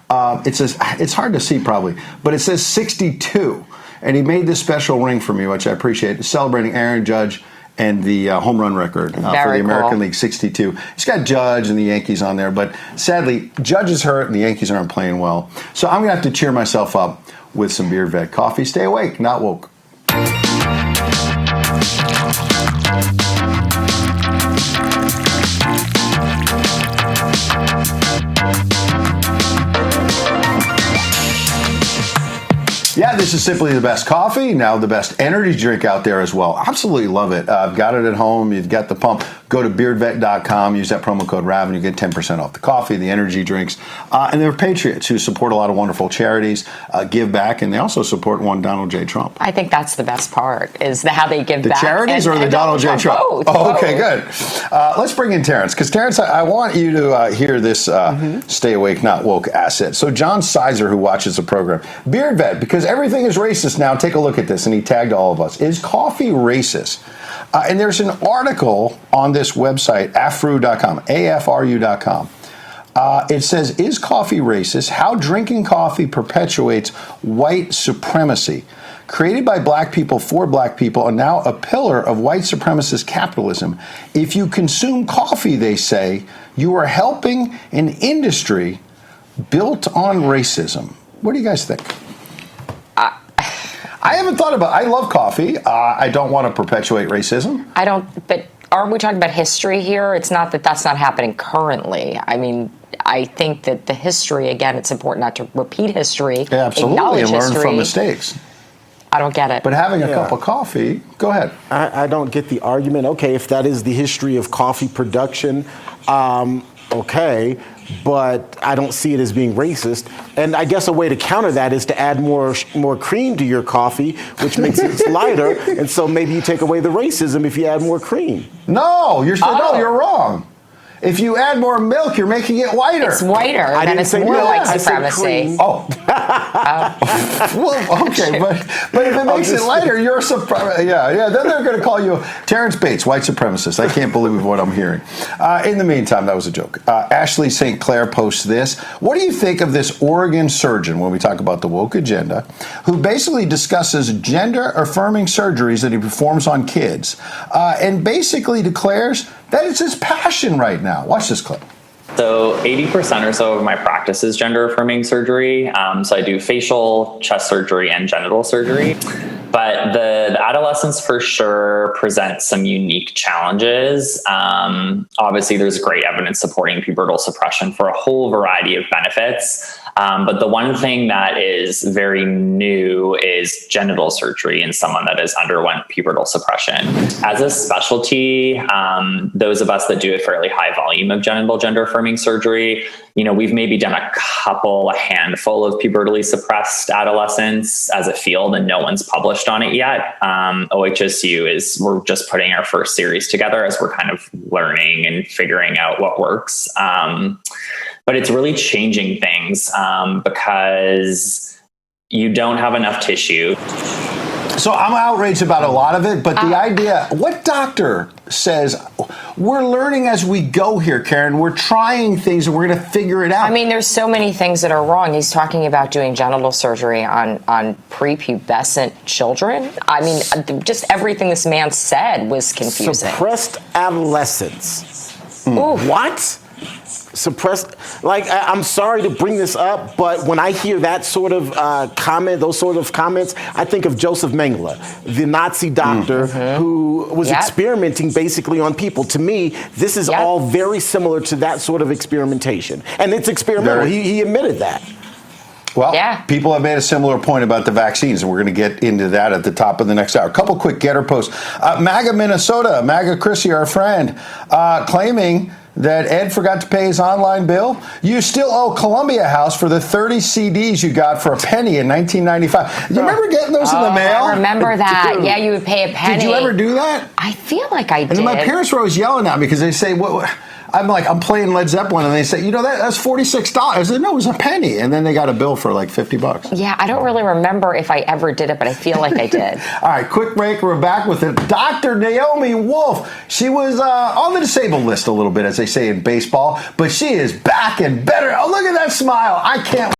S1: It says, it's hard to see probably, but it says 62. And he made this special ring for me, which I appreciate, celebrating Aaron Judge and the home run record for the American League, 62. It's got Judge and the Yankees on there, but sadly, Judge is hurt and the Yankees aren't playing well. So I'm going to have to cheer myself up with some Beard Vet coffee. Stay awake, not woke. Yeah, this is simply the best coffee, now the best energy drink out there as well. Absolutely love it. I've got it at home. You've got the pump. Go to beardvet.com, use that promo code RAV, and you get 10% off the coffee, the energy drinks. And they're patriots who support a lot of wonderful charities, give back, and they also support one Donald J. Trump.
S2: I think that's the best part, is how they give
S1: the
S2: back.
S1: The charities or the Donald J. Trump?
S2: Both.
S1: Okay, good. Let's bring in Terrance, because Terrance, I want you to hear this Stay Awake, Not Woke asset. So John Sizer, who watches the program, Beard Vet, because everything is racist now, take a look at this, and he tagged all of us. Is coffee racist? And there's an article on this website, afru.com, afru.com. It says, is coffee racist? How drinking coffee perpetuates white supremacy. Created by black people for black people and now a pillar of white supremacist capitalism. If you consume coffee, they say, you are helping an industry built on racism. What do you guys think? I haven't thought about it. I love coffee. I don't want to perpetuate racism.
S2: I don't, but aren't we talking about history here? It's not that that's not happening currently. I mean, I think that the history, again, it's important not to repeat history.
S1: Yeah, absolutely, and learn from mistakes.
S2: I don't get it.
S1: But having a cup of coffee, go ahead.
S4: I don't get the argument. Okay, if that is the history of coffee production, okay, but I don't see it as being racist. And I guess a way to counter that is to add more cream to your coffee, which makes it lighter. And so maybe you take away the racism if you add more cream.
S1: No, you're wrong. If you add more milk, you're making it whiter.
S2: It's whiter, then it's more white supremacy.
S1: Oh. Well, okay, but if it makes it lighter, you're a yeah. Then they're going to call you Terrance Bates, white supremacist. I can't believe what I'm hearing. In the meantime, that was a joke. Ashley St. Clair posts this. What do you think of this Oregon surgeon, when we talk about the woke agenda, who basically discusses gender-affirming surgeries that he performs on kids, and basically declares that it's his passion right now? Watch this clip.
S8: So 80% or so of my practice is gender-affirming surgery. So I do facial, chest surgery, and genital surgery. But the adolescents for sure present some unique challenges. Obviously, there's great evidence supporting pubertal suppression for a whole variety of benefits. But the one thing that is very new is genital surgery in someone that has underwent pubertal suppression. As a specialty, those of us that do a fairly high volume of gender-affirming surgery, we've maybe done a handful of pubertally suppressed adolescents as a field, and no one's published on it yet. OHSU we're just putting our first series together as we're kind of learning and figuring out what works. But it's really changing things because you don't have enough tissue.
S1: So I'm outraged about a lot of it, but the idea, what doctor says, we're learning as we go here, Karyn. We're trying things and we're going to figure it out.
S2: I mean, there's so many things that are wrong. He's talking about doing genital surgery on prepubescent children. I mean, just everything this man said was confusing.
S4: Suppressed adolescence. What? Suppressed, I'm sorry to bring this up, but when I hear that sort of those sort of comments, I think of Joseph Mengele, the Nazi doctor who was experimenting basically on people. To me, this is all very similar to that sort of experimentation. And it's experimental. He admitted that.
S1: Well, people have made a similar point about the vaccines, and we're going to get into that at the top of the next hour. A couple quick getter posts. MAGA Minnesota, MAGA Chrissy, our friend, claiming that Ed forgot to pay his online bill. You still owe Columbia House for the 30 CDs you got for a penny in 1995. You remember getting those in the mail?
S2: I remember that. Yeah, you would pay a penny.
S1: Did you ever do that?
S2: I feel like I did.
S1: And then my parents were always yelling at me because they say, what? I'm playing Led Zeppelin, and they say, that's $46. I said, no, it was a penny. And then they got a bill for like $50.
S2: Yeah, I don't really remember if I ever did it, but I feel like I did.
S1: All right, quick break. We're back with it. Dr. Naomi Wolf. She was on the disabled list a little bit, as they say in baseball, but she is back and better. Oh, look at that smile. I can't